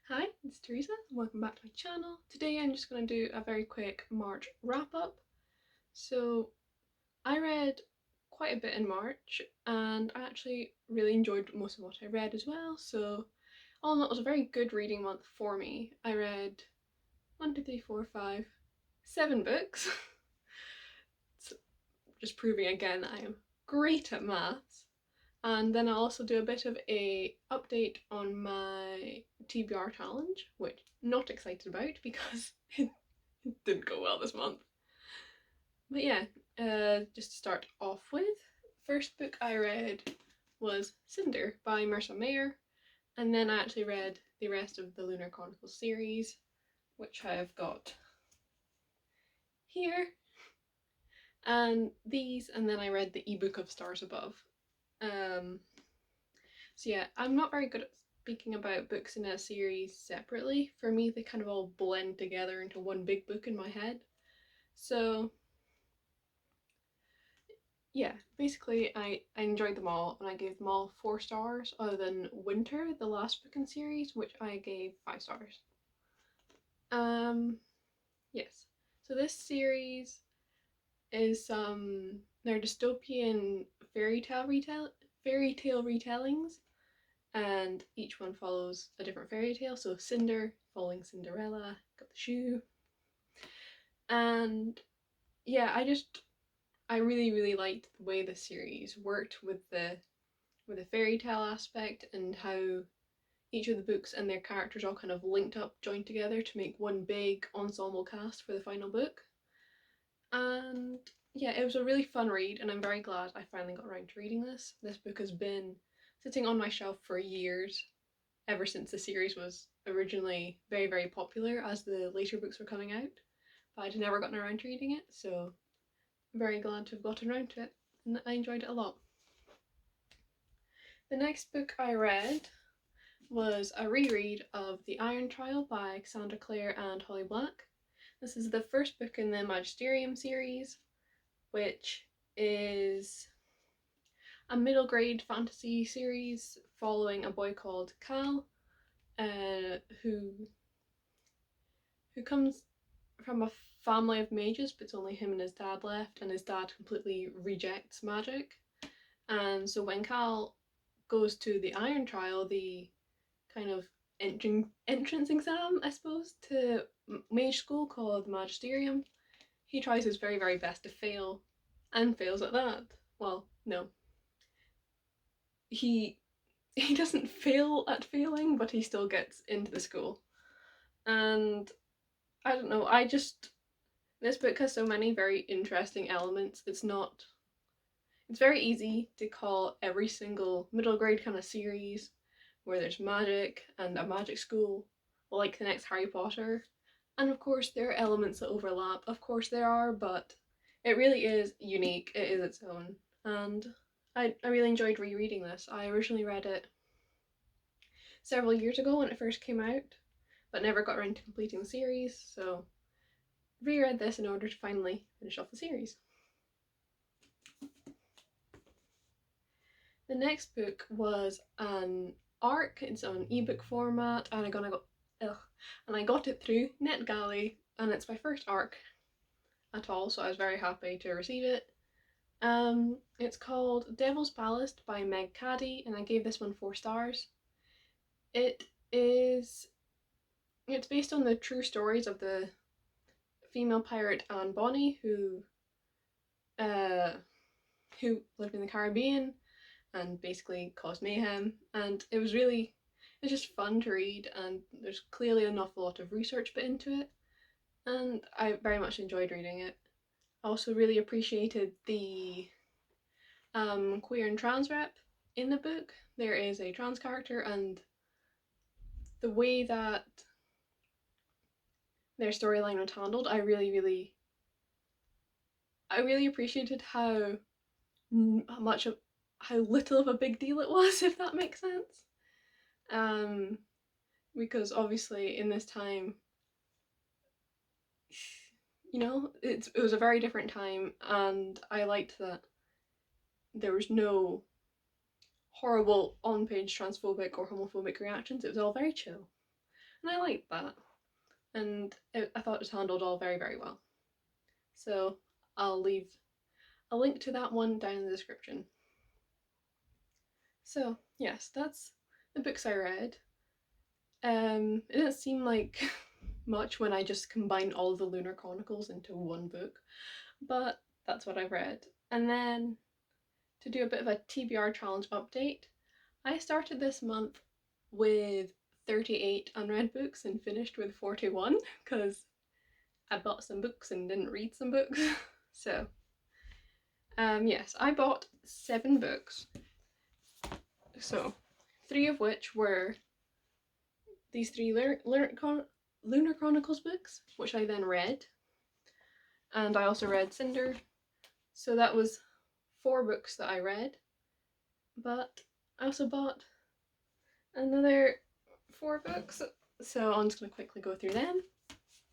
Hi, it's Teresa and welcome back to my channel. Today I'm just going to do a very quick March wrap up. So I read quite a bit in March and I actually really enjoyed most of what I read as well. So all in all, it was a very good reading month for me. I read 7 books. It's just proving again that I am great at maths. And then I'll also do a bit of a update on my TBR challenge, which I'm not excited about because it didn't go well this month. But yeah, just to start off with, first book I read was Cinder by Marissa Mayer, and then I actually read the rest of the Lunar Chronicles series, which I have got here, and then I read the ebook of Stars Above. So yeah, I'm not very good at speaking about books in a series separately. For me, they kind of all blend together into one big book in my head. So yeah, basically I enjoyed them all and I gave them all 4 stars other than Winter, the last book in the series, which I gave 5 stars. Yes. So this series is they're dystopian fairy tale retellings, and each one follows a different fairy tale. So Cinder following Cinderella, got the shoe. And yeah, I really liked the way the series worked with the fairy tale aspect and how each of the books and their characters all kind of linked up, joined together to make one big ensemble cast for the final book. And yeah, it was a really fun read, and I'm very glad I finally got around to reading this. This book has been sitting on my shelf for years, ever since the series was originally very popular as the later books were coming out, but I'd never gotten around to reading it, so I'm very glad to have gotten around to it, and I enjoyed it a lot. The next book I read was a reread of The Iron Trial by Cassandra Clare and Holly Black. This is the first book in the Magisterium series, which is a middle grade fantasy series following a boy called Cal, who comes from a family of mages, but it's only him and his dad left, and his dad completely rejects magic. And so when Cal goes to the Iron Trial, the kind of entrance exam, I suppose, to mage school called Magisterium, he tries his very best to fail, and fails at that. Well, no, he doesn't fail at failing, but he still gets into the school. And I don't know, this book has so many very interesting elements. It's very easy to call every single middle grade kind of series where there's magic and a magic school like the next Harry Potter. And of course there are elements that overlap, of course there are, but it really is unique, it is its own. And I really enjoyed rereading this. I originally read it several years ago when it first came out, but never got around to completing the series, so reread this in order to finally finish off the series. The next book was an ARC. It's on ebook format, and I got it through NetGalley, and it's my first ARC at all, so I was very happy to receive it. It's called Devil's Ballast by Meg Caddy, and I gave this one 4 stars. It's based on the true stories of the female pirate Anne Bonny, who lived in the Caribbean and basically caused mayhem, and it's just fun to read, and there's clearly an awful lot of research put into it, and I very much enjoyed reading it. I also really appreciated the queer and trans rep in the book. There is a trans character, and the way that their storyline was handled, I really appreciated how little of a big deal it was, if that makes sense. Because obviously in this time, you know, it was a very different time, and I liked that there was no horrible on-page transphobic or homophobic reactions. It was all very chill, and I liked that. And I thought it was handled all very, very well. So I'll leave a link to that one down in the description. So yes, that's the books I read. It didn't seem like much when I just combined all of the Lunar Chronicles into one book, but that's what I've read. And then to do a bit of a TBR challenge update, I started this month with 38 unread books and finished with 41 because I bought some books and didn't read some books. So, yes, I bought 7 books. So, 3 of which were these 3 Lunar Chronicles books, which I then read. And I also read Cinder. So that was 4 books that I read. But I also bought another 4 books. So I'm just going to quickly go through them.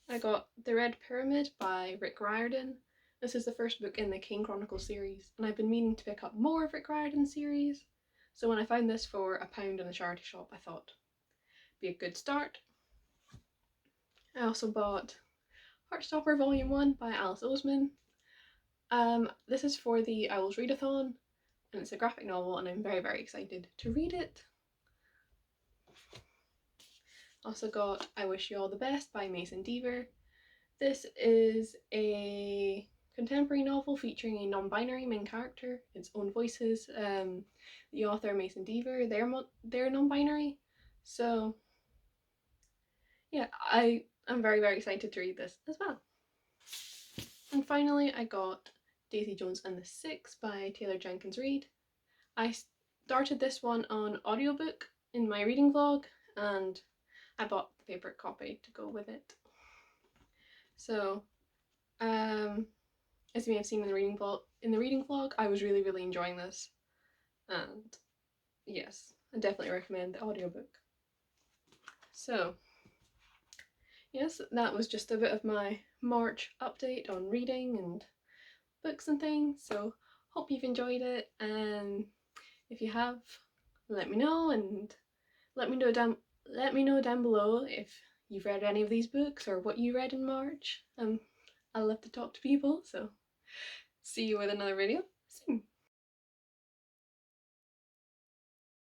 I got The Red Pyramid by Rick Riordan. This is the first book in the King Chronicles series, and I've been meaning to pick up more of Rick Riordan's series. So when I found this for £1 in the charity shop, I thought it'd be a good start. I also bought Heartstopper Volume 1 by Alice Oseman. This is for the I Wills Readathon, and it's a graphic novel, and I'm very, very excited to read it. Also got I Wish You All the Best by Mason Deaver. This is a contemporary novel featuring a non-binary main character, its own voices. The author Mason Deaver, they're non-binary, so yeah, I am very, very excited to read this as well. And finally, I got Daisy Jones and the Six by Taylor Jenkins Reid. I started this one on audiobook in my reading vlog, and I bought the paper copy to go with it. So, as you may have seen in the reading vlog, I was really, really enjoying this, and yes, I definitely recommend the audiobook. So, yes, that was just a bit of my March update on reading and books and things. So, hope you've enjoyed it, and if you have, let me know, and let me know down below if you've read any of these books or what you read in March. I love to talk to people, so see you with another video soon.